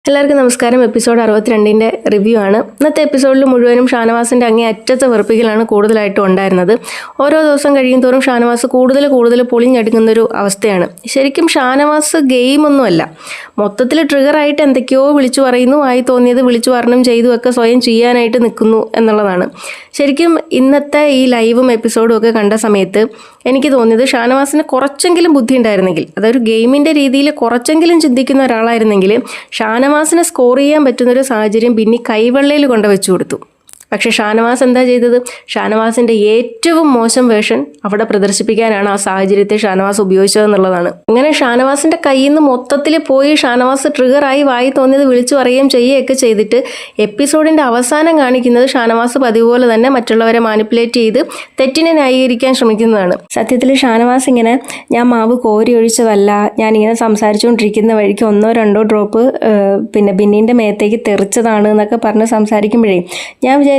എല്ലാവർക്കും നമസ്കാരം. Episode 62-ൻ്റെ review ആണ്. ഇന്നത്തെ എപ്പിസോഡിൽ മുഴുവനും ഷാനവാസിൻ്റെ അങ്ങേ അറ്റത്തെ വെറുപ്പിക്കലാണ് കൂടുതലായിട്ടും ഉണ്ടായിരുന്നത്. ഓരോ ദിവസം കഴിയും തോറും ഷാനവാസ് കൂടുതൽ പൊളിഞ്ഞെടുക്കുന്നൊരു അവസ്ഥയാണ്. ശരിക്കും ഷാനവാസ് ഗെയിമൊന്നുമല്ല, മൊത്തത്തിൽ ട്രിഗറായിട്ട് എന്തൊക്കെയോ വിളിച്ചു പറയുന്നു, ആയി തോന്നിയത് വിളിച്ചു പറഞ്ഞും ചെയ്തുമൊക്കെ സ്വയം ചെയ്യാനായിട്ട് നിൽക്കുന്നു എന്നുള്ളതാണ്. ശരിക്കും ഇന്നത്തെ ഈ ലൈവും എപ്പിസോഡും ഒക്കെ കണ്ട സമയത്ത് എനിക്ക് തോന്നിയത് ഷാനവാസിന് കുറച്ചെങ്കിലും ബുദ്ധി ഉണ്ടായിരുന്നെങ്കിൽ, അതൊരു ഗെയിമിൻ്റെ രീതിയിൽ കുറച്ചെങ്കിലും ചിന്തിക്കുന്ന ഒരാളായിരുന്നെങ്കിൽ ഷാനവാസിനെ സ്കോർ ചെയ്യാൻ പറ്റുന്നൊരു സാഹചര്യം പിന്നെ കൈവെള്ളയിൽ കൊണ്ടുവച്ചു കൊടുത്തു. പക്ഷേ ഷാനവാസ് എന്താ ചെയ്തത്? ഷാനവാസിൻ്റെ ഏറ്റവും മോശം വേർഷൻ അവിടെ പ്രദർശിപ്പിക്കാനാണ് ആ സാഹചര്യത്തെ ഷാനവാസ് ഉപയോഗിച്ചതെന്നുള്ളതാണ്. അങ്ങനെ ഷാനവാസിൻ്റെ കയ്യിൽ നിന്ന് മൊത്തത്തിൽ പോയി ഷാനവാസ് ട്രിഗറായി വായി തോന്നിയത് വിളിച്ചു പറയുകയും ചെയ്യുകയൊക്കെ ചെയ്തിട്ട് എപ്പിസോഡിൻ്റെ അവസാനം കാണിക്കുന്നത് ഷാനവാസ് പതിവ് പോലെ തന്നെ മറ്റുള്ളവരെ മാനിപ്പുലേറ്റ് ചെയ്ത് തെറ്റിനെ ന്യായീകരിക്കാൻ ശ്രമിക്കുന്നതാണ്. സത്യത്തിൽ ഷാനവാസ് ഇങ്ങനെ ഞാൻ മാവ് കോരി ഒഴിച്ചതല്ല, ഞാനിങ്ങനെ സംസാരിച്ചുകൊണ്ടിരിക്കുന്ന വഴിക്ക് 1-2 ഡ്രോപ്പ് പിന്നെ ബിന്നീൻ്റെ മേത്തേക്ക് തെറിച്ചതാണ് എന്നൊക്കെ പറഞ്ഞ് സംസാരിക്കുമ്പോഴേ ഞാൻ വിചാരിക്കുന്നത്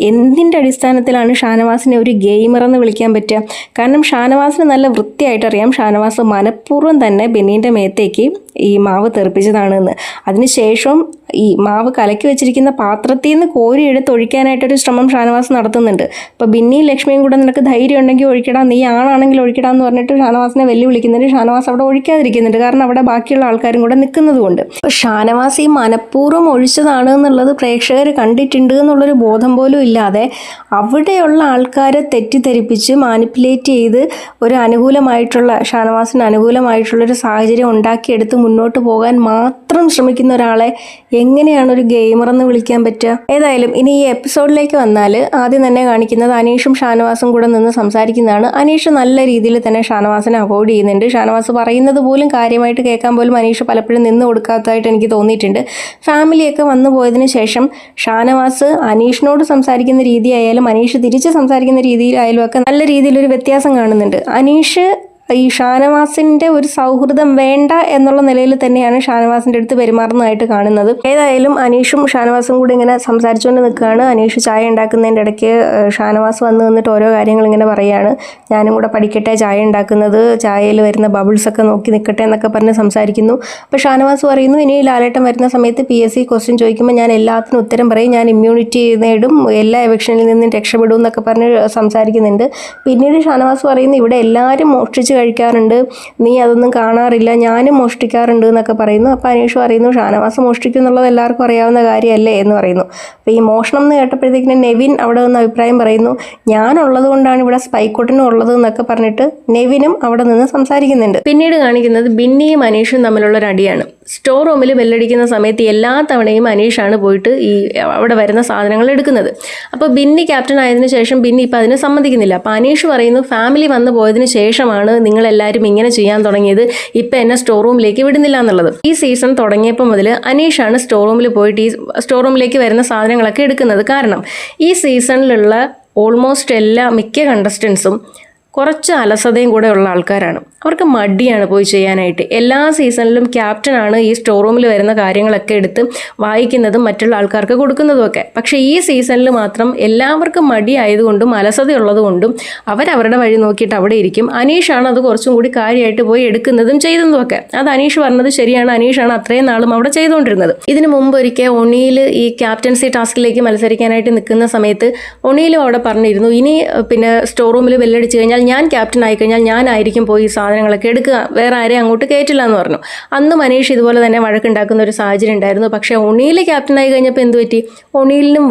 എന്തിൻ്റെ അടിസ്ഥാനത്തിലാണ് ഷാനവാസിനെ ഒരു ഗെയിമറെന്ന് വിളിക്കാൻ പറ്റുക? കാരണം ഷാനവാസിന് നല്ല വൃത്തിയായിട്ട് അറിയാം ഷാനവാസ് മനഃപൂർവ്വം തന്നെ ബെന്നീൻ്റെ മേത്തേക്ക് ഈ മാവ് തെറിപ്പിച്ചതാണെന്ന്. അതിനുശേഷം ഈ മാവ് കലക്കി വെച്ചിരിക്കുന്ന പാത്രത്തിൽ നിന്ന് കോരി എടുത്ത് ഒഴിക്കാനായിട്ടൊരു ശ്രമം ഷാനവാസ് നടത്തുന്നുണ്ട്. അപ്പോൾ ബിന്നിയും ലക്ഷ്മിയും കൂടെ നിനക്ക് ധൈര്യം ഉണ്ടെങ്കിൽ ഒഴിക്കടാ, നീ ആണാണെങ്കിൽ ഒഴിക്കടാ എന്ന് പറഞ്ഞിട്ട് ഷാനവാസിനെ വെല്ലുവിളിക്കുന്നുണ്ട്. ഷാനവാസ് അവിടെ ഒഴിക്കാതിരിക്കുന്നുണ്ട്, കാരണം അവിടെ ബാക്കിയുള്ള ആൾക്കാരും കൂടെ നിൽക്കുന്നത് കൊണ്ട്. അപ്പോൾ ഷാനവാസ് ഈ മനഃപൂർവ്വം ഒഴിച്ചതാണ് എന്നുള്ളത് പ്രേക്ഷകർ കണ്ടിട്ടുണ്ട് എന്നുള്ളൊരു ബോധം പോലും ഇല്ലാതെ അവിടെയുള്ള ആൾക്കാരെ തെറ്റിദ്ധരിപ്പിച്ച് മാനിപ്പുലേറ്റ് ചെയ്ത് ഒരു അനുകൂലമായിട്ടുള്ള ഷാനവാസിന് അനുകൂലമായിട്ടുള്ളൊരു സാഹചര്യം ഉണ്ടാക്കിയെടുത്ത് മുന്നോട്ട് പോകാൻ മാത്രം ശ്രമിക്കുന്ന ഒരാളെ എങ്ങനെയാണ് ഒരു ഗെയിമറെന്ന് വിളിക്കാൻ പറ്റുക? ഏതായാലും ഇനി ഈ എപ്പിസോഡിലേക്ക് വന്നാൽ ആദ്യം തന്നെ കാണിക്കുന്നത് അനീഷും ഷാനവാസും കൂടെ നിന്ന് സംസാരിക്കുന്നതാണ്. അനീഷ് നല്ല രീതിയിൽ തന്നെ ഷാനവാസിനെ അവോയ്ഡ് ചെയ്യുന്നുണ്ട്. ഷാനവാസ് പറയുന്നത് പോലും കാര്യമായിട്ട് കേൾക്കാൻ പോലും അനീഷ് പലപ്പോഴും നിന്ന് കൊടുക്കാത്തതായിട്ട് എനിക്ക് തോന്നിയിട്ടുണ്ട്. ഫാമിലിയൊക്കെ വന്നു പോയതിന് ശേഷം ഷാനവാസ് അനീഷിനോട് സംസാരിക്കുന്ന രീതിയായാലും അനീഷ് തിരിച്ച് സംസാരിക്കുന്ന രീതിയിലായാലും ഒക്കെ നല്ല രീതിയിലൊരു വ്യത്യാസം കാണുന്നുണ്ട്. അനീഷ് ഈ ഷാനവാസിൻ്റെ ഒരു സൗഹൃദം വേണ്ട എന്നുള്ള നിലയിൽ തന്നെയാണ് ഷാനവാസിൻ്റെ അടുത്ത് പെരുമാറുന്നതായിട്ട് കാണുന്നത്. ഏതായാലും അനീഷും ഷാനവാസും കൂടി ഇങ്ങനെ സംസാരിച്ചുകൊണ്ട് നിൽക്കുകയാണ്. അനീഷ് ചായ ഉണ്ടാക്കുന്നതിൻ്റെ ഇടയ്ക്ക് ഷാനവാസ് വന്ന് നിന്നിട്ട് ഓരോ കാര്യങ്ങൾ ഇങ്ങനെ പറയുകയാണ്. ഞാനും കൂടെ പഠിക്കട്ടെ ചായ ഉണ്ടാക്കുന്നത്, ചായയിൽ വരുന്ന ബബിൾസ് ഒക്കെ നോക്കി നിൽക്കട്ടെ എന്നൊക്കെ പറഞ്ഞ് സംസാരിക്കുന്നു. അപ്പോൾ ഷാനവാസ് പറയുന്നു, ഇനി ലാലേട്ടൻ വരുന്ന സമയത്ത് PSC ക്വസ്റ്റ്യൻ ചോദിക്കുമ്പോൾ ഞാൻ എല്ലാത്തിനും ഉത്തരം പറയും, ഞാൻ ഇമ്മ്യൂണിറ്റി നേടും, എല്ലാ എവിക്ഷനിൽ നിന്നും രക്ഷപ്പെടും എന്നൊക്കെ പറഞ്ഞ് സംസാരിക്കുന്നുണ്ട്. പിന്നീട് ഷാനവാസ് പറയുന്നു, ഇവിടെ എല്ലാവരും മോഷ്ടിച്ച് കഴിക്കാറുണ്ട്, നീ അതൊന്നും കാണാറില്ല, ഞാനും മോഷ്ടിക്കാറുണ്ട് എന്നൊക്കെ പറയുന്നു. അപ്പോൾ അനീഷ് പറയുന്നു, ഷാനവാസ് മോഷ്ടിക്കും എന്നുള്ളത് എല്ലാവർക്കും അറിയാവുന്ന കാര്യമല്ലേ എന്ന് പറയുന്നു. അപ്പോൾ ഈ മോഷണം എന്ന് കേട്ടപ്പോഴത്തേക്കിന് നെവിൻ അവിടെ നിന്ന് അഭിപ്രായം പറയുന്നു, ഞാനുള്ളത് കൊണ്ടാണ് ഇവിടെ സ്പൈക്കോട്ടിനും ഉള്ളത് എന്നൊക്കെ പറഞ്ഞിട്ട് നെവിനും അവിടെ നിന്ന് സംസാരിക്കുന്നുണ്ട്. പിന്നീട് കാണിക്കുന്നത് ബിന്നിയും അനീഷും തമ്മിലുള്ള ഒരു അടിയാണ്. സ്റ്റോർ റൂമിൽ ബെല്ലടിക്കുന്ന സമയത്ത് എല്ലാ തവണയും അനീഷാണ് പോയിട്ട് ഈ അവിടെ വരുന്ന സാധനങ്ങൾ എടുക്കുന്നത്. അപ്പോൾ ബിന്നി ക്യാപ്റ്റൻ ആയതിനു ശേഷം ബിന്നി ഇപ്പം അതിന് സമ്മതിക്കുന്നില്ല. അപ്പോൾ അനീഷ് പറയുന്നു, ഫാമിലി വന്നു പോയതിന് ശേഷമാണ് നിങ്ങളെല്ലാവരും ഇങ്ങനെ ചെയ്യാൻ തുടങ്ങിയത്, ഇപ്പം എന്നെ സ്റ്റോർ റൂമിലേക്ക് വിടുന്നില്ല എന്നുള്ളത്. ഈ സീസൺ തുടങ്ങിയപ്പോൾ മുതൽ അനീഷാണ് സ്റ്റോർ റൂമിൽ പോയിട്ട് ഈ സ്റ്റോർ റൂമിലേക്ക് വരുന്ന സാധനങ്ങളൊക്കെ എടുക്കുന്നത്. കാരണം ഈ സീസണിലുള്ള ഓൾമോസ്റ്റ് മിക്ക കണ്ടസ്റ്റൻസും കുറച്ച് അലസതയും കൂടെ ഉള്ള ആൾക്കാരാണ്. അവർക്ക് മടിയാണ് പോയി ചെയ്യാനായിട്ട്. എല്ലാ സീസണിലും ക്യാപ്റ്റനാണ് ഈ സ്റ്റോർ റൂമിൽ വരുന്ന കാര്യങ്ങളൊക്കെ എടുത്ത് വായിക്കുന്നതും മറ്റുള്ള ആൾക്കാർക്ക് കൊടുക്കുന്നതുമൊക്കെ. പക്ഷേ ഈ സീസണിൽ മാത്രം എല്ലാവർക്കും മടിയായതുകൊണ്ടും അലസതയുള്ളതുകൊണ്ടും അവരവരുടെ വഴി നോക്കിയിട്ട് അവിടെ ഇരിക്കും. അനീഷാണ് അത് കുറച്ചും കൂടി കാര്യമായിട്ട് പോയി എടുക്കുന്നതും ചെയ്തതുമൊക്കെ. അത് അനീഷ് പറഞ്ഞത് ശരിയാണ്, അനീഷാണ് അത്രയും നാളും അവിടെ ചെയ്തുകൊണ്ടിരുന്നത്. ഇതിന് മുമ്പ് ഒരിക്കൽ ഒണിയിൽ ഈ ക്യാപ്റ്റൻസി ടാസ്കിലേക്ക് മത്സരിക്കാനായിട്ട് നിൽക്കുന്ന സമയത്ത് ഒണിയിലും അവിടെ പറഞ്ഞിരുന്നു, ഇനി പിന്നെ സ്റ്റോർ റൂമിൽ ബെല്ലടിച്ച് കഴിഞ്ഞാൽ ഞാൻ ക്യാപ്റ്റൻ ആയിക്കഴിഞ്ഞാൽ ഞാനായിരിക്കും പോയി സാധനങ്ങളൊക്കെ എടുക്കുക, വേറെ ആരെയും അങ്ങോട്ട് കയറ്റില്ല എന്ന് പറഞ്ഞു. അന്ന് മനീഷ് ഇതുപോലെ തന്നെ വഴക്കുണ്ടാക്കുന്ന ഒരു സാഹചര്യം ഉണ്ടായിരുന്നു. പക്ഷേ ഒണിയിൽ ക്യാപ്റ്റനായി കഴിഞ്ഞപ്പോൾ എന്ത് പറ്റി? ഒണിയിലിനും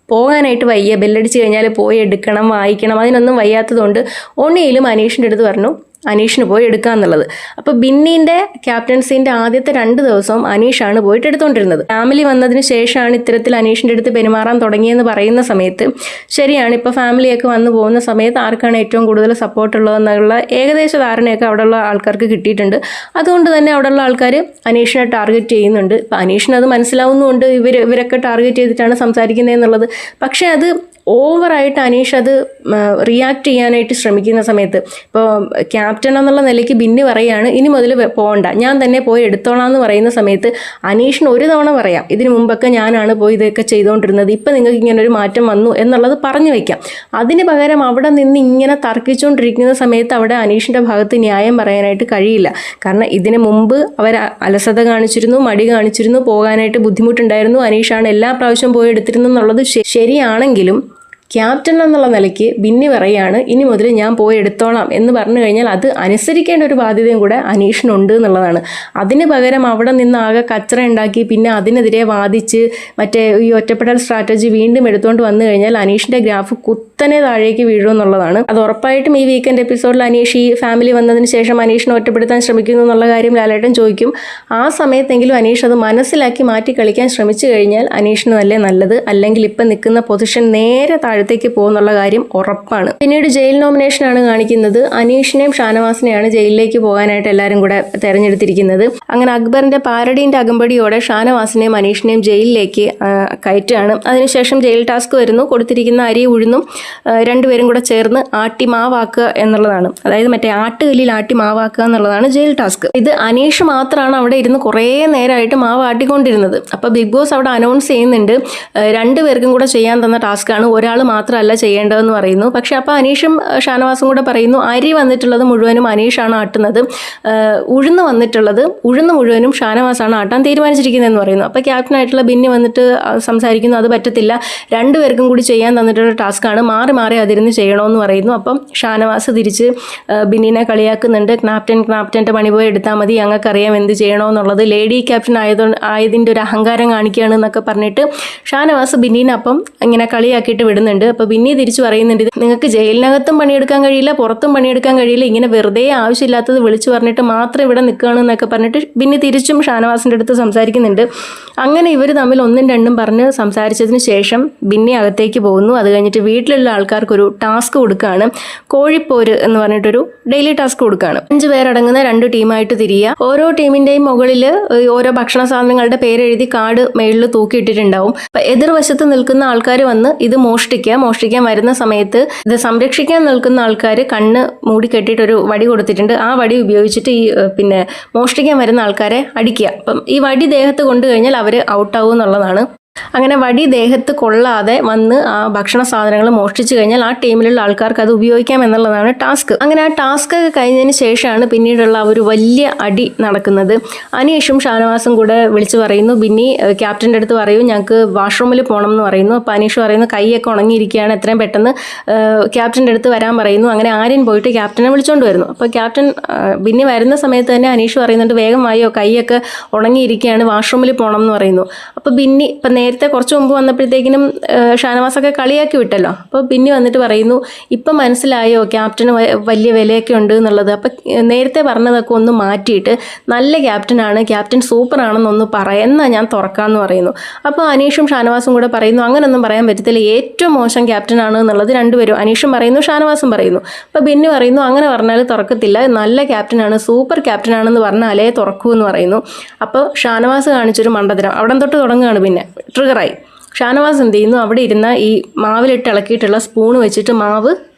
പോകാനായിട്ട് വയ്യ, ബെല്ലടിച്ച് കഴിഞ്ഞാൽ പോയി എടുക്കണം, വായിക്കണം, അതിനൊന്നും വയ്യാത്തതുകൊണ്ട് ഒണിയിലും അനീഷിൻ്റെ അടുത്ത് പറഞ്ഞു അനീഷിന് പോയി എടുക്കുക എന്നുള്ളത്. അപ്പോൾ ബിന്നീൻ്റെ ക്യാപ്റ്റൻസിൻ്റെ ആദ്യത്തെ 2 ദിവസവും അനീഷാണ് പോയിട്ട് എടുത്തുകൊണ്ടിരുന്നത്. ഫാമിലി വന്നതിന് ശേഷമാണ് ഇത്തരത്തിൽ അനീഷിൻ്റെ അടുത്ത് പെരുമാറാൻ തുടങ്ങിയെന്ന് പറയുന്ന സമയത്ത് ശരിയാണ്, ഇപ്പോൾ ഫാമിലിയൊക്കെ വന്നു പോകുന്ന സമയത്ത് ആർക്കാണ് ഏറ്റവും കൂടുതൽ സപ്പോർട്ടുള്ളതെന്നുള്ള ഏകദേശ ധാരണയൊക്കെ അവിടെയുള്ള ആൾക്കാർക്ക് കിട്ടിയിട്ടുണ്ട്. അതുകൊണ്ട് തന്നെ അവിടെയുള്ള ആൾക്കാർ അനീഷിനെ ടാർഗറ്റ് ചെയ്യുന്നുണ്ട്. ഇപ്പോൾ അനീഷിന് അത് മനസ്സിലാവുന്നുമുണ്ട്, ഇവരൊക്കെ ടാർഗറ്റ് ചെയ്തിട്ടാണ് സംസാരിക്കുന്നത് എന്നുള്ളത്. പക്ഷേ അത് ഓവറായിട്ട് അനീഷ് അത് റിയാക്ട് ചെയ്യാനായിട്ട് ശ്രമിക്കുന്ന സമയത്ത്, ഇപ്പോൾ ക്യാപ്റ്റൻ എന്നുള്ള നിലയ്ക്ക് ബിന്നി പറയുകയാണ് ഇനി മുതൽ പോകണ്ട, ഞാൻ തന്നെ പോയി എടുത്തോളാം എന്ന് പറയുന്ന സമയത്ത് അനീഷിന് ഒരു തവണ പറയാം ഇതിനു മുമ്പൊക്കെ ഞാനാണ് പോയി ഇതൊക്കെ ചെയ്തുകൊണ്ടിരുന്നത്, ഇപ്പം നിങ്ങൾക്ക് ഇങ്ങനെ ഒരു മാറ്റം വന്നു എന്നുള്ളത് പറഞ്ഞു വയ്ക്കാം. അതിന് പകരം അവിടെ നിന്ന് ഇങ്ങനെ തർക്കിച്ചുകൊണ്ടിരിക്കുന്ന സമയത്ത് അവിടെ അനീഷിൻ്റെ ഭാഗത്ത് ന്യായം പറയാനായിട്ട് കഴിയില്ല. കാരണം ഇതിനു മുമ്പ് അവർ അലസത കാണിച്ചിരുന്നു, മടി കാണിച്ചിരുന്നു, പോകാനായിട്ട് ബുദ്ധിമുട്ടുണ്ടായിരുന്നു, അനീഷാണ് എല്ലാ പ്രാവശ്യവും പോയി എടുത്തിരുന്നു എന്നുള്ളത് ശരിയാണെങ്കിലും ക്യാപ്റ്റൻ എന്നുള്ള നിലയ്ക്ക് ബിന്നി പറയുകയാണ് ഇനി മുതൽ ഞാൻ പോയി എടുത്തോളാം എന്ന് പറഞ്ഞു കഴിഞ്ഞാൽ അത് അനുസരിക്കേണ്ട ഒരു ബാധ്യതയും കൂടെ അനീഷിനുണ്ട് എന്നുള്ളതാണ്. അതിന് പകരം അവിടെ നിന്ന് ആകെ കച്ചറ ഉണ്ടാക്കി പിന്നെ അതിനെതിരെ വാദിച്ച് മറ്റേ ഈ ഒറ്റപ്പെടൽ സ്ട്രാറ്റജി വീണ്ടും എടുത്തുകൊണ്ട് വന്നു കഴിഞ്ഞാൽ അനീഷിൻ്റെ ഗ്രാഫ് കുത്തനെ താഴേക്ക് വീഴും എന്നുള്ളതാണ്. അത് ഉറപ്പായിട്ടും ഈ വീക്കെൻഡ് എപ്പിസോഡിൽ അനീഷ് ഈ ഫാമിലി വന്നതിന് ശേഷം അനീഷിനെ ഒറ്റപ്പെടുത്താൻ ശ്രമിക്കുന്നു എന്നുള്ള കാര്യം ലാലേട്ടൻ ചോദിക്കും. ആ സമയത്തെങ്കിലും അനീഷ് അത് മനസ്സിലാക്കി മാറ്റി കളിക്കാൻ ശ്രമിച്ചു കഴിഞ്ഞാൽ അനീഷിന് നല്ലത്. അല്ലെങ്കിൽ ഇപ്പം നിൽക്കുന്ന പൊസിഷൻ നേരെ താഴത്തേക്ക് പോകുന്നുള്ള കാര്യം ഉറപ്പാണ്. പിന്നീട് ജയിൽ നോമിനേഷനാണ് കാണിക്കുന്നത്. അനീഷിനെയും ഷാനവാസിനെയാണ് ജയിലിലേക്ക് പോകാനായിട്ട് എല്ലാവരും കൂടെ തെരഞ്ഞെടുത്തിരിക്കുന്നത്. അങ്ങനെ അക്ബറിന്റെ പാരഡീൻ്റെ അകമ്പടിയോടെ ഷാനവാസിനെയും അനീഷിനെയും ജയിലിലേക്ക് കയറ്റുകയാണ്. അതിനുശേഷം ജയിൽ ടാസ്ക് വരുന്നു. കൊടുത്തിരിക്കുന്ന അരി ഉഴുന്നും രണ്ടുപേരും കൂടെ ചേർന്ന് ആട്ടി മാവാക്കുക എന്നുള്ളതാണ്. അതായത് മറ്റേ ആട്ടുകല്ലിൽ ആട്ടി മാവാക്കുക എന്നുള്ളതാണ് ജയിൽ ടാസ്ക്. ഇത് അനീഷ് മാത്രമാണ് അവിടെ ഇരുന്ന് കുറേ നേരമായിട്ട് മാവ് ആട്ടിക്കൊണ്ടിരുന്നത്. അപ്പോൾ ബിഗ് ബോസ് അവിടെ അനൗൺസ് ചെയ്യുന്നുണ്ട് രണ്ടുപേർക്കും കൂടെ ചെയ്യാൻ തന്ന ടാസ്ക്കാണ്, ഒരാൾ മാത്രമല്ല ചെയ്യേണ്ടതെന്ന് പറയുന്നു. പക്ഷെ അപ്പോൾ അനീഷും ഷാനവാസും കൂടെ പറയുന്നു അരി വന്നിട്ടുള്ളത് മുഴുവനും അനീഷാണ് ആട്ടുന്നത്, ഉഴുന്ന് മുഴുവനും ഷാനവാസാണ് ആട്ടാൻ തീരുമാനിച്ചിരിക്കുന്നതെന്ന് പറയുന്നു. അപ്പോൾ ക്യാപ്റ്റനായിട്ടുള്ള ബിന്നി വന്നിട്ട് സംസാരിക്കുന്നു അത് പറ്റത്തില്ല, രണ്ടുപേർക്കും കൂടി ചെയ്യാൻ തന്നിട്ടുള്ള ടാസ്ക്കാണ്, മാറി മാറി അതിരുന്ന് ചെയ്യണമെന്ന് പറയുന്നു. അപ്പം ഷാനവാസ് തിരിച്ച് ബിന്നിനെ കളിയാക്കുന്നുണ്ട്. ക്യാപ്റ്റൻ്റെ പണി പോയി എടുത്താൽ മതി, ഞങ്ങൾക്കറിയാം എന്ത് ചെയ്യണമെന്നുള്ളത്, ലേഡി ക്യാപ്റ്റൻ ആയതിൻ്റെ ഒരു അഹങ്കാരം കാണിക്കുകയാണ് എന്നൊക്കെ പറഞ്ഞിട്ട് ഷാനവാസ് ബിന്നീനെ അപ്പം ഇങ്ങനെ കളിയാക്കിയിട്ട് വിടുന്നുണ്ട്. അപ്പോൾ ബിന്നി തിരിച്ചു പറയുന്നുണ്ട് നിങ്ങൾക്ക് ജയിലിനകത്തും പണിയെടുക്കാൻ കഴിയില്ല, പുറത്തും പണിയെടുക്കാൻ കഴിയില്ല, ഇങ്ങനെ വെറുതെ ആവശ്യമില്ലാത്തത് വിളിച്ചു പറഞ്ഞിട്ട് മാത്രം ഇവിടെ നിൽക്കുകയാണെന്നൊക്കെ പറഞ്ഞിട്ട് ബിന്നി തിരിച്ചും ഷാനവാസിൻ്റെ അടുത്ത് സംസാരിക്കുന്നുണ്ട്. അങ്ങനെ ഇവർ തമ്മിൽ ഒന്നും രണ്ടും പറഞ്ഞ് സംസാരിച്ചതിന് ശേഷം ബിന്നി അകത്തേക്ക് പോകുന്നു. അത് കഴിഞ്ഞിട്ട് വീട്ടിലുള്ള ആൾക്കാർക്കൊരു ടാസ്ക് കൊടുക്കുകയാണ്, കോഴിപ്പോര് എന്ന് പറഞ്ഞിട്ടൊരു ഡെയിലി ടാസ്ക് കൊടുക്കുകയാണ്. 5 പേരടങ്ങുന്ന 2 ടീമായിട്ട് തിരിയുക. ഓരോ ടീമിൻ്റെയും മുകളിൽ ഓരോ ഭക്ഷണ സാധനങ്ങളുടെ പേരെഴുതി കാർഡ് മേളിൽ തൂക്കിയിട്ടിട്ടുണ്ടാവും. അപ്പം എതിർവശത്ത് നിൽക്കുന്ന ആൾക്കാർ വന്ന് ഇത് മോഷ്ടിക്കാൻ വരുന്ന സമയത്ത് ഇത് സംരക്ഷിക്കാൻ നിൽക്കുന്ന ആൾക്കാർ കണ്ണ് മൂടി കെട്ടിയിട്ടൊരു വടി കൊടുത്തിട്ടുണ്ട്. ആ വടി ഉപയോഗിച്ചിട്ട് ഈ മോഷ്ടിക്കാൻ വരുന്ന ആൾക്കാരെ അടിക്കുക. അപ്പം ഈ വടി ദേഹത്ത് കൊണ്ടു കഴിഞ്ഞാൽ അവർ ഔട്ടാവും എന്നുള്ളതാണ്. അങ്ങനെ വടി ദേഹത്ത് കൊള്ളാതെ വന്ന് ആ ഭക്ഷണ സാധനങ്ങൾ മോഷ്ടിച്ചു കഴിഞ്ഞാൽ ആ ടീമിലുള്ള ആൾക്കാർക്ക് അത് ഉപയോഗിക്കാം എന്നുള്ളതാണ് ടാസ്ക്. അങ്ങനെ ആ ടാസ്ക് കഴിഞ്ഞതിന് ശേഷമാണ് പിന്നീടുള്ള ഒരു വലിയ അടി നടക്കുന്നത്. അനീഷും ഷാനവാസും കൂടെ വിളിച്ചു പറയുന്നു, ബിന്നി ക്യാപ്റ്റൻ്റെ അടുത്ത് പറയൂ ഞങ്ങൾക്ക് വാഷ്റൂമിൽ പോകണം എന്ന് പറയുന്നു. അപ്പോൾ അനീഷ് പറയുന്നു കൈയൊക്കെ ഉണങ്ങിയിരിക്കുകയാണ്, എത്രയും പെട്ടെന്ന് ക്യാപ്റ്റൻ്റെ അടുത്ത് വരാൻ പറയുന്നു. അങ്ങനെ ആര്യൻ പോയിട്ട് ക്യാപ്റ്റനെ വിളിച്ചുകൊണ്ട് വരുന്നു. അപ്പോൾ ക്യാപ്റ്റൻ ബിന്നി വരുന്ന സമയത്ത് തന്നെ അനീഷ് പറയുന്നുണ്ട് വേഗം വായോ, കൈയൊക്കെ ഉണങ്ങിയിരിക്കുകയാണ്, വാഷ്റൂമിൽ പോകണം എന്ന് പറയുന്നു. അപ്പോൾ ബിന്നി ഇപ്പം നേരത്തെ കുറച്ച് മുമ്പ് വന്നപ്പോഴത്തേക്കിനും ഷാനവാസൊക്കെ കളിയാക്കി വിട്ടല്ലോ. അപ്പോൾ ബിന്നി വന്നിട്ട് പറയുന്നു ഇപ്പം മനസ്സിലായോ ക്യാപ്റ്റന് വലിയ വിലയൊക്കെ ഉണ്ട് എന്നുള്ളത്. അപ്പം നേരത്തെ പറഞ്ഞതൊക്കെ ഒന്ന് മാറ്റിയിട്ട് നല്ല ക്യാപ്റ്റനാണ്, ക്യാപ്റ്റൻ സൂപ്പറാണെന്നൊന്ന് പറയുന്ന ഞാൻ തുറക്കാമെന്ന് പറയുന്നു. അപ്പോൾ അനീഷും ഷാനവാസും കൂടെ പറയുന്നു അങ്ങനൊന്നും പറയാൻ പറ്റത്തില്ല, ഏറ്റവും മോശം ക്യാപ്റ്റനാണ് എന്നുള്ളത് രണ്ടുപേരും അനീഷും പറയുന്നു ഷാനവാസും പറയുന്നു. അപ്പോൾ ബിന്നി പറയുന്നു അങ്ങനെ പറഞ്ഞാൽ തുറക്കത്തില്ല, നല്ല ക്യാപ്റ്റനാണ്, സൂപ്പർ ക്യാപ്റ്റനാണെന്ന് പറഞ്ഞാലേ തുറക്കൂ എന്ന് പറയുന്നു. അപ്പോൾ ഷാനവാസ് കാണിച്ചൊരു മണ്ടത്തരം അവിടെ തൊട്ട് തുടങ്ങുകയാണ്. പിന്നെ ട്രിഗറായി ഷാനവാസ് എന്ത് ചെയ്യുന്നു, അവിടെ ഇരുന്ന ഈ മാവിലിട്ട് ഇളക്കിയിട്ടുള്ള സ്പൂൺ വെച്ചിട്ട് മാവ്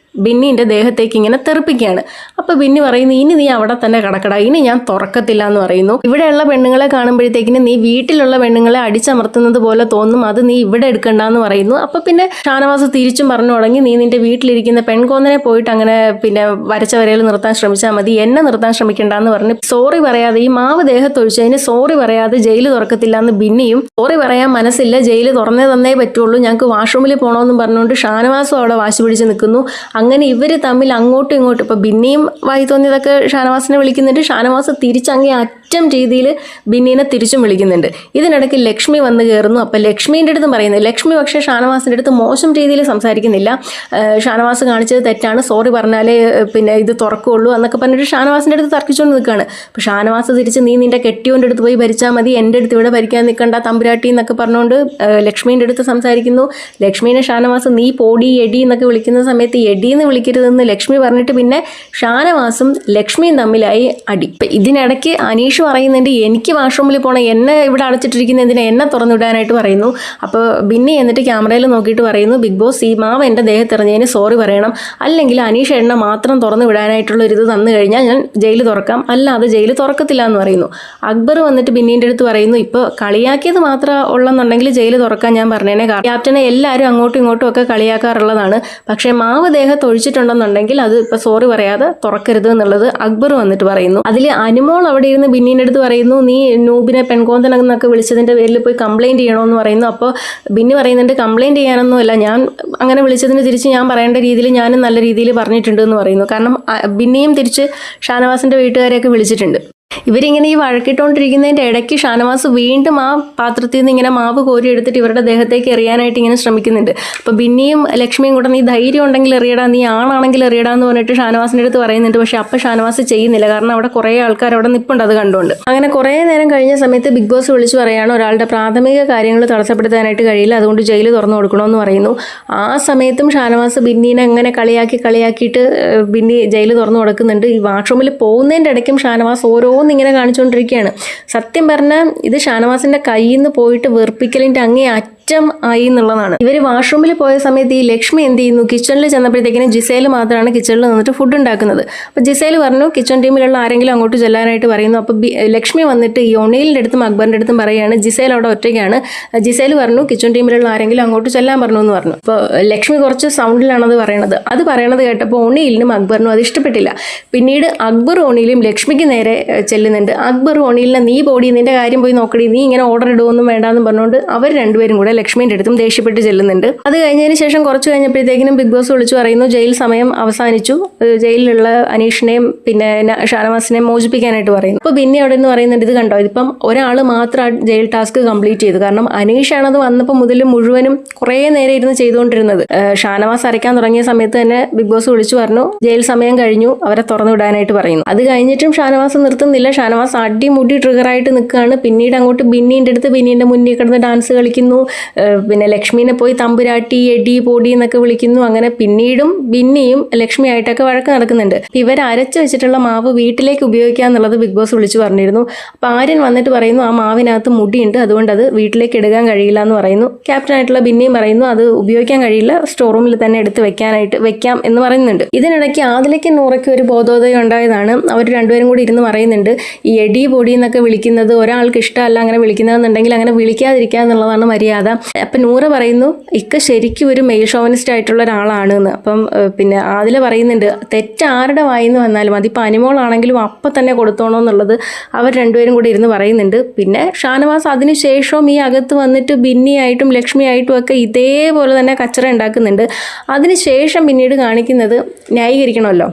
ബിന്നിൻ്റെ ദേഹത്തേക്ക് ഇങ്ങനെ തെറിപ്പിക്കുകയാണ്. അപ്പോൾ ബിന്നി പറയുന്നു ഇനി നീ അവിടെ തന്നെ കിടക്കട, ഇനി ഞാൻ തുറക്കത്തില്ല എന്ന് പറയുന്നു. ഇവിടെയുള്ള പെണ്ണുങ്ങളെ കാണുമ്പോഴത്തേക്കിന് നീ വീട്ടിലുള്ള പെണ്ണുങ്ങളെ അടിച്ചമർത്തുന്നത് പോലെ തോന്നും, അത് നീ ഇവിടെ എടുക്കണ്ടെന്ന് പറയുന്നു. അപ്പോൾ പിന്നെ ഷാനവാസ് തിരിച്ചും പറഞ്ഞു തുടങ്ങി നീ നിൻ്റെ വീട്ടിലിരിക്കുന്ന പെൺകോന്നനെ പോയിട്ട് അങ്ങനെ പിന്നെ വരച്ച വരയിൽ നിർത്താൻ ശ്രമിച്ചാൽ മതി, എന്നെ നിർത്താൻ ശ്രമിക്കണ്ടെന്ന് പറഞ്ഞ് സോറി പറയാതെ ഈ മാവ് ദേഹത്തൊഴിച്ചതിന് സോറി പറയാതെ ജയിൽ തുറക്കത്തില്ല എന്ന് ബിന്നിയും, സോറി പറയാൻ മനസ്സില്ല, ജയിൽ തുറന്നേ തന്നേ പറ്റുള്ളൂ, ഞങ്ങൾക്ക് വാഷ്റൂമിൽ പോകണമെന്നും പറഞ്ഞുകൊണ്ട് ഷാനവാസും അവിടെ വാശി പിടിച്ച് നിൽക്കുന്നു. അങ്ങനെ ഇവർ തമ്മിൽ അങ്ങോട്ടും ഇങ്ങോട്ടും ഇപ്പോൾ ബിന്നിയും വായി തോന്നിയതൊക്കെ ഷാനവാസിനെ വിളിക്കുന്നുണ്ട്, ഷാനവാസ് തിരിച്ചങ്ങേ അറ്റം രീതിയിൽ ബിന്നീനെ തിരിച്ചും വിളിക്കുന്നുണ്ട്. ഇതിനിടയ്ക്ക് ലക്ഷ്മി വന്ന് കയറുന്നു. അപ്പോൾ ലക്ഷ്മീൻ്റെ അടുത്തും പറയുന്നത്, ലക്ഷ്മി പക്ഷേ ഷാനവാസിൻ്റെ അടുത്ത് മോശം രീതിയിൽ സംസാരിക്കുന്നില്ല, ഷാനവാസ് കാണിച്ചത് തെറ്റാണ്, സോറി പറഞ്ഞാലേ പിന്നെ ഇത് തുറക്കുകയുള്ളൂ എന്നൊക്കെ പറഞ്ഞിട്ട് ഷാനവാസിൻ്റെ അടുത്ത് തർക്കിച്ചുകൊണ്ട് നിൽക്കുകയാണ്. അപ്പോൾ ഷാനവാസ് തിരിച്ച് നീ നിൻ്റെ കെട്ടിയോൻ്റെ അടുത്ത് പോയി ഭരിച്ചാൽ മതി, എൻ്റെ അടുത്ത് ഇവിടെ ഭരിക്കാൻ നിൽക്കണ്ട തമ്പുരാട്ടി എന്നൊക്കെ പറഞ്ഞുകൊണ്ട് ലക്ഷ്മീൻ്റെ അടുത്ത് സംസാരിക്കുന്നു. ലക്ഷ്മീനെ ഷാനവാസ് നീ പോടി എടി എന്നൊക്കെ വിളിക്കുന്ന സമയത്ത് എടി എന്ന് വിളിക്കരുതെന്ന് ലക്ഷ്മി പറഞ്ഞിട്ട് പിന്നെ ഷാനവാസും ലക്ഷ്മിയും തമ്മിലായി അടി. ഇതിനിടയ്ക്ക് അനീഷ് പറയുന്നുണ്ട് എനിക്ക് വാഷ്റൂമിൽ പോകണം, എന്നെ ഇവിടെ അടച്ചിട്ടിരിക്കുന്ന എന്തിനാ, എന്നെ തുറന്നുവിടാനായിട്ട് പറയുന്നു. അപ്പോൾ ബിന്നി എന്നിട്ട് ക്യാമറയിൽ നോക്കിയിട്ട് പറയുന്നു, ബിഗ് ബോസ് ഈ മാവ് എൻ്റെ ദേഹത്തെറിഞ്ഞതിന് സോറി പറയണം, അല്ലെങ്കിൽ അനീഷ് എണ്ണ മാത്രം തുറന്നു വിടാനായിട്ടുള്ള ഒരു ഇത് തന്നു കഴിഞ്ഞാൽ ഞാൻ ജയിൽ തുറക്കാം, അല്ലാതെ ജയിൽ തുറക്കത്തില്ല എന്ന് പറയുന്നു. അക്ബർ വന്നിട്ട് ബിന്നീൻ്റെ അടുത്ത് പറയുന്നു, ഇപ്പോൾ കളിയാക്കിയത് മാത്രം ഉള്ളെന്നുണ്ടെങ്കിൽ ജയിൽ തുറക്കാൻ ഞാൻ പറഞ്ഞേനെ, ക്യാപ്റ്റനെ എല്ലാവരും അങ്ങോട്ടും ഇങ്ങോട്ടും ഒക്കെ കളിയാക്കാറുള്ളതാണ്, പക്ഷേ മാവ് ദേഹത്ത് ഒഴിച്ചിട്ടുണ്ടെന്നുണ്ടെങ്കിൽ അത് ഇപ്പോൾ സോറി പറയാതെ തുറക്കരുത് എന്നുള്ളത് അക്ബർ വന്നിട്ട് പറയുന്നു. അതിൽ അനുമോൾ അവിടെ ഇരുന്ന് ബിന്നീൻ്റെ അടുത്ത് പറയുന്നു, നീ നൂബിനെ പെൺകോന്തനെന്നൊക്കെ വിളിച്ചതിൻ്റെ പേരിൽ പോയി കംപ്ലയിൻറ്റ് ചെയ്യണമെന്ന് പറയുന്നു. അപ്പോൾ ബിന്നി പറയുന്നുണ്ട്, കംപ്ലയിൻറ്റ് ചെയ്യാനൊന്നുമല്ല, ഞാൻ അങ്ങനെ വിളിച്ചതിന് തിരിച്ച് ഞാൻ പറയേണ്ട രീതിയിൽ ഞാനും നല്ല രീതിയിൽ പറഞ്ഞിട്ടുണ്ട് എന്ന് പറയുന്നു. കാരണം ബിന്നിയും തിരിച്ച് ഷാനവാസിൻ്റെ വീട്ടുകാരെയൊക്കെ വിളിച്ചിട്ടുണ്ട്. ഇവരിങ്ങനെ ഈ വഴക്കിട്ടുകൊണ്ടിരിക്കുന്നതിൻ്റെ ഇടയ്ക്ക് ഷാനവാസ് വീണ്ടും ആ പാത്രത്തിൽ നിന്ന് ഇങ്ങനെ മാവ് കോരി എടുത്തിട്ട് ഇവരുടെ ദേഹത്തേക്ക് എറിയാനായിട്ട് ഇങ്ങനെ ശ്രമിക്കുന്നുണ്ട്. അപ്പോൾ ബിന്നിയും ലക്ഷ്മിയും കൂടെ നീ ധൈര്യം ഉണ്ടെങ്കിൽ എറിയടാ, നീ ആണാണെങ്കിൽ എറിയടാ എന്ന് പറഞ്ഞിട്ട് ഷാനവാസിൻ്റെ അടുത്ത് പറയുന്നുണ്ട്. പക്ഷേ അപ്പം ഷാനവാസ് ചെയ്യുന്നില്ല, കാരണം അവിടെ കുറേ ആൾക്കാർ അവിടെ നിൽപ്പുണ്ട് അത് കണ്ടുകൊണ്ട്. അങ്ങനെ കുറേ നേരം കഴിഞ്ഞ സമയത്ത് ബിഗ് ബോസ് വിളിച്ച് പറയുകയാണ്, ഒരാളുടെ പ്രാഥമിക കാര്യങ്ങൾ തടസ്സപ്പെടുത്താനായിട്ട് കഴിയില്ല, അതുകൊണ്ട് ജയിൽ തുറന്നു കൊടുക്കണമെന്ന് പറയുന്നു. ആ സമയത്തും ഷാനവാസ് ബിന്നീനെ അങ്ങനെ കളിയാക്കിയിട്ട് ബിന്നി ജയിൽ തുറന്നു കൊടുക്കുന്നുണ്ട്. ഈ വാഷ്റൂമിൽ പോകുന്നതിൻ്റെ ഇടയ്ക്കും ഷാനവാസ് ഇങ്ങനെ കാണിച്ചുകൊണ്ടിരിക്കുകയാണ്. സത്യം പറഞ്ഞാൽ ഇത് ഷാനവാസിന്റെ കയ്യിൽ നിന്ന് പോയിട്ട് വെറുപ്പിക്കലിന്റെ അങ്ങേ അറ്റം ആയി എന്നുള്ളതാണ്. ഇവർ വാഷ്റൂമിൽ പോയ സമയത്ത് ഈ ലക്ഷ്മി എന്ത് ചെയ്യുന്നു, കിച്ചണിൽ ചെന്നപ്പോഴത്തേക്കിനും ജിസേൽ മാത്രമാണ് കിച്ചണിൽ നിന്നിട്ട് ഫുഡ് ഉണ്ടാക്കുന്നത്. അപ്പോൾ ജിസേൽ പറഞ്ഞു കിച്ചൺ ടീമിലുള്ള ആരെങ്കിലും അങ്ങോട്ട് ചെല്ലാനായിട്ട് പറയുന്നു. അപ്പോൾ ലക്ഷ്മി വന്നിട്ട് ഈ ഒണീലിൻ്റെ അടുത്തും അക്ബറിൻ്റെ അടുത്തും പറയുകയാണ്, ജിസേൽ അവിടെ ഒറ്റയ്ക്കാണ്. ജിസേൽ പറഞ്ഞു കിച്ചൺ ടീമിലുള്ള ആരെങ്കിലും അങ്ങോട്ട് ചെല്ലാൻ പറഞ്ഞു എന്ന് പറഞ്ഞു. അപ്പോൾ ലക്ഷ്മി കുറച്ച് സൗണ്ടിലാണത് പറയണത്. അത് പറയണത് കേട്ടപ്പോൾ ഒണീലിനും അക്ബറിനും അത് ഇഷ്ടപ്പെട്ടില്ല. പിന്നീട് അക്ബർ ഒണീലും ലക്ഷ്മിക്ക് നേരെ ചെല്ലുന്നുണ്ട്. അക്ബർ ഒണീലിനെ നീ പോടി, നിന്റെ കാര്യം പോയി നോക്കടി, നീ ഇങ്ങനെ ഓർഡർ ഇടുമൊന്നും വേണ്ടാന്ന് പറഞ്ഞുകൊണ്ട് അവർ രണ്ടുപേരും കൂടെ ലക്ഷ്മിൻ്റെ അടുത്തും ദേഷ്യപ്പെട്ട് ചെല്ലുന്നുണ്ട്. അത് കഴിഞ്ഞതിന് ശേഷം കുറച്ച് കഴിഞ്ഞപ്പോഴത്തേക്കിനും ബിഗ് ബോസ് വിളിച്ചു പറയുന്നു, ജയിൽ സമയം അവസാനിച്ചു, ജയിലിലുള്ള അനീഷിനെയും പിന്നെ ഷാനവാസിനെയും മോചിപ്പിക്കാനായിട്ട് പറയുന്നു. അപ്പോൾ പിന്നെ അവിടെ നിന്ന് പറയുന്നുണ്ട്, ഇത് കണ്ടോ, ഇതിപ്പം ഒരാൾ മാത്രം ജയിൽ ടാസ്ക് കംപ്ലീറ്റ് ചെയ്തു. കാരണം അനീഷാണത് വന്നപ്പോൾ മുതൽ മുഴുവനും കുറേ നേരം ഇരുന്ന് ചെയ്തുകൊണ്ടിരുന്നത്. ഷാനവാസ് അരയ്ക്കാൻ തുടങ്ങിയ സമയത്ത് തന്നെ ബിഗ് ബോസ് വിളിച്ചു പറഞ്ഞു ജയിൽ സമയം കഴിഞ്ഞു, അവരെ തുറന്നു വിടാനായിട്ട് പറയുന്നു. അത് കഴിഞ്ഞിട്ടും ഷാനവാസ് നിർത്തുന്നില്ല. ഷാനവാസ് അടിമുടി ട്രിഗറായിട്ട് നിൽക്കുകയാണ്. പിന്നീട് അങ്ങോട്ട് ബിന്നീൻ്റെ അടുത്ത് ബിന്നീൻ്റെ മുന്നിൽ കിടന്ന് ഡാൻസ് കളിക്കുന്നു. പിന്നെ ലക്ഷ്മീനെ പോയി തമ്പുരാട്ടി എടി പൊടി എന്നൊക്കെ വിളിക്കുന്നു. അങ്ങനെ പിന്നീടും ബിന്നിയും ലക്ഷ്മിയായിട്ടൊക്കെ വഴക്ക് നടക്കുന്നുണ്ട്. ഇവർ അരച്ചു വെച്ചിട്ടുള്ള മാവ് വീട്ടിലേക്ക് ഉപയോഗിക്കുക എന്നുള്ളത് ബിഗ് ബോസ് വിളിച്ചു പറഞ്ഞിരുന്നു. അപ്പോൾ ആര്യൻ വന്നിട്ട് പറയുന്നു ആ മാവിനകത്ത് മുടിയുണ്ട്, അതുകൊണ്ട് അത് വീട്ടിലേക്ക് എടുക്കാൻ കഴിയില്ല എന്ന് പറയുന്നു. ക്യാപ്റ്റനായിട്ടുള്ള ബിന്നിയും പറയുന്നു അത് ഉപയോഗിക്കാൻ കഴിയില്ല, സ്റ്റോർ റൂമിൽ തന്നെ എടുത്ത് വെക്കാം എന്ന് പറയുന്നുണ്ട്. ഇതിനിടയ്ക്ക് ആദിലയ്ക്ക് നൂറയ്ക്ക് ഒരു ബോധോദയം ഉണ്ടായതാണ്. അവർ രണ്ടുപേരും കൂടി ഇരുന്ന് പറയുന്നുണ്ട്, ഈ എടി പൊടി എന്നൊക്കെ വിളിക്കുന്നത് ഒരാൾക്ക് ഇഷ്ടമല്ല അങ്ങനെ വിളിക്കുന്നതെന്നുണ്ടെങ്കിൽ അങ്ങനെ വിളിക്കാതിരിക്കുക എന്നുള്ളതാണ് മര്യാദ. അപ്പം നൂറ പറയുന്നു ഇക്ക ശരിക്കും ഒരു മെയിൽ ഷോവനിസ്റ്റ് ആയിട്ടുള്ള ഒരാളാണ് എന്ന്. അപ്പം പിന്നെ ആദില പറയുന്നുണ്ട് തെറ്റ് ആരുടെ വായിന്ന് വന്നാലും അതിപ്പോൾ അനിമോളാണെങ്കിലും അപ്പം തന്നെ കൊടുത്തോണോ എന്നുള്ളത് അവർ രണ്ടുപേരും കൂടി ഇരുന്ന് പറയുന്നുണ്ട്. പിന്നെ ഷാനവാസ് അതിനുശേഷവും ഈ അകത്ത് വന്നിട്ട് ബിന്നിയായിട്ടും ലക്ഷ്മിയായിട്ടും ഒക്കെ ഇതേപോലെ തന്നെ കച്ചറ ഉണ്ടാക്കുന്നുണ്ട്. അതിനുശേഷം പിന്നീട് കാണിക്കുന്നത് ന്യായീകരിക്കണമല്ലോ.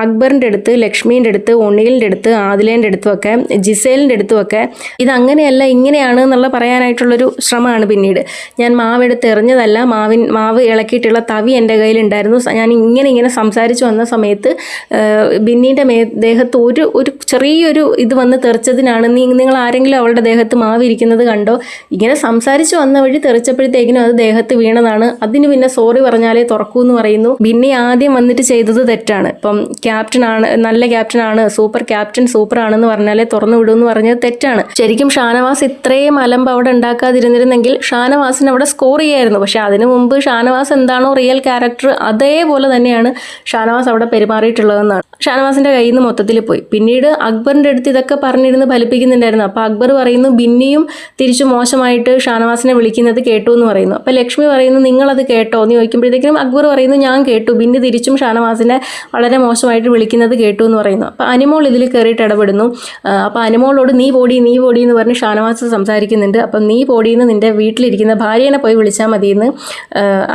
അക്ബറിൻ്റെ അടുത്ത്, ലക്ഷ്മീൻ്റെ അടുത്ത്, ഒണീലിൻ്റെ അടുത്ത്, ആദിലേൻ്റെ അടുത്തുമൊക്കെ, ജിസേലിൻ്റെ അടുത്തുമൊക്കെ ഇതങ്ങനെയല്ല ഇങ്ങനെയാണ് എന്നുള്ള പറയാനായിട്ടുള്ളൊരു ശ്രമമാണ്. പിന്നീട് ഞാൻ മാവെടുത്ത് എറിഞ്ഞതല്ല, മാവ് ഇളക്കിയിട്ടുള്ള തവി എൻ്റെ കയ്യിലുണ്ടായിരുന്നു, ഞാൻ ഇങ്ങനെ സംസാരിച്ച് വന്ന സമയത്ത് ബിന്നീൻ്റെ ദേഹത്ത് ഒരു ചെറിയൊരു ഇത് വന്ന് തെറിച്ചതിനാണ്, നിങ്ങൾ ആരെങ്കിലും അവളുടെ ദേഹത്ത് മാവ് ഇരിക്കുന്നത് കണ്ടോ, ഇങ്ങനെ സംസാരിച്ച് വന്ന വഴി തെറിച്ചപ്പോഴത്തേക്കിനും അത് ദേഹത്ത് വീണതാണ്, അതിന് പിന്നെ സോറി പറഞ്ഞാലേ തുറക്കൂ എന്ന് പറയുന്നു. ബിന്നി ആദ്യം വന്നിട്ട് ചെയ്തത് തെറ്റാണ്. ഇപ്പം ക്യാപ്റ്റനാണ്, നല്ല ക്യാപ്റ്റനാണ്, സൂപ്പർ ക്യാപ്റ്റൻ സൂപ്പർ ആണെന്ന് പറഞ്ഞാലേ തുറന്നു വിടുമെന്ന് പറഞ്ഞത് തെറ്റാണ്. ശരിക്കും ഷാനവാസ് ഇത്രയും അലമ്പ് അവിടെ ഉണ്ടാക്കാതിരുന്നിരുന്നെങ്കിൽ ഷാനവാസിന് അവിടെ സ്കോർ ചെയ്യായിരുന്നു. പക്ഷെ അതിനു മുമ്പ് ഷാനവാസ് എന്താണോ റിയൽ ക്യാരക്ടർ അതേപോലെ തന്നെയാണ് ഷാനവാസ് അവിടെ പെരുമാറിയിട്ടുള്ളതെന്നാണ്. ഷാനവാസിന്റെ കയ്യിൽ നിന്ന് മൊത്തത്തിൽ പോയി. പിന്നീട് അക്ബറിന്റെ അടുത്ത് ഇതൊക്കെ പറഞ്ഞിരുന്ന് ഫലിപ്പിക്കുന്നുണ്ടായിരുന്നു. അപ്പോൾ അക്ബർ പറയുന്നു ബിന്നിയും തിരിച്ചു മോശമായിട്ട് ഷാനവാസിനെ വിളിക്കുന്നത് കേട്ടു എന്ന് പറയുന്നു. അപ്പോൾ ലക്ഷ്മി പറയുന്നു നിങ്ങളത് കേട്ടോ എന്ന് ചോദിക്കുമ്പോഴത്തേക്കും അക്ബർ പറയുന്നു ഞാൻ കേട്ടു, ബിന്നി തിരിച്ചും ഷാനവാസിനെ വളരെ മോശമായിട്ട് വിളിക്കുന്നത് കേട്ടു എന്ന് പറയുന്നു. അപ്പോൾ അനിമോൾ ഇതിൽ കയറിയിട്ട് ഇടപെടുന്നു. അപ്പോൾ അനിമോളോട് നീ പോടി എന്ന് പറഞ്ഞ് ഷാനവാസ് സംസാരിക്കുന്നുണ്ട്. അപ്പം നീ പോടിയെന്ന് നിന്റെ വീട്ടിലിരിക്കുന്ന ഭാര്യനെ പോയി വിളിച്ചാൽ മതിയെന്ന്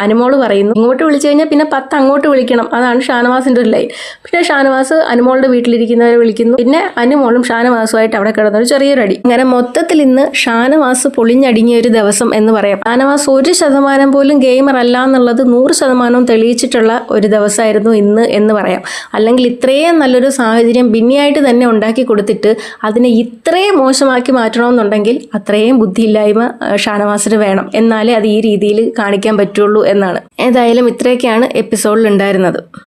അനിമോൾ പറയുന്നു. ഇങ്ങോട്ട് വിളിച്ചു കഴിഞ്ഞാൽ പിന്നെ 10 അങ്ങോട്ട് വിളിക്കണം, അതാണ് ഷാനവാസിൻ്റെ ഒരു ലൈൻ. പിന്നെ ഷാനവാസ് അനുമോളുടെ വീട്ടിലിരിക്കുന്നവരെ വിളിക്കുന്നു. പിന്നെ അനുമോളും ഷാനവാസുമായിട്ട് അവിടെ കിടന്നൊരു ചെറിയൊരു അടി. അങ്ങനെ മൊത്തത്തിൽ ഇന്ന് ഷാനവാസ് പൊളിഞ്ഞടിങ്ങിയ ഒരു ദിവസം എന്ന് പറയാം. ഷാനവാസ് 1% പോലും ഗെയിമർ അല്ല എന്നുള്ളത് 100% തെളിയിച്ചിട്ടുള്ള ഒരു ദിവസമായിരുന്നു ഇന്ന് എന്ന് പറയാം. അല്ലെങ്കിൽ ഇത്രയും നല്ലൊരു സാഹചര്യം ബിന്നിയായിട്ട് തന്നെ ഉണ്ടാക്കി കൊടുത്തിട്ട് അതിനെ ഇത്രയും മോശമാക്കി മാറ്റണമെന്നുണ്ടെങ്കിൽ അത്രയും ബുദ്ധിയില്ലായ്മ ഷാനവാസിന് വേണം, എന്നാലേ അത് ഈ രീതിയിൽ കാണിക്കാൻ പറ്റുള്ളൂ എന്നാണ്. ഏതായാലും ഇത്രയൊക്കെയാണ് എപ്പിസോഡിൽ ഉണ്ടായിരുന്നത്.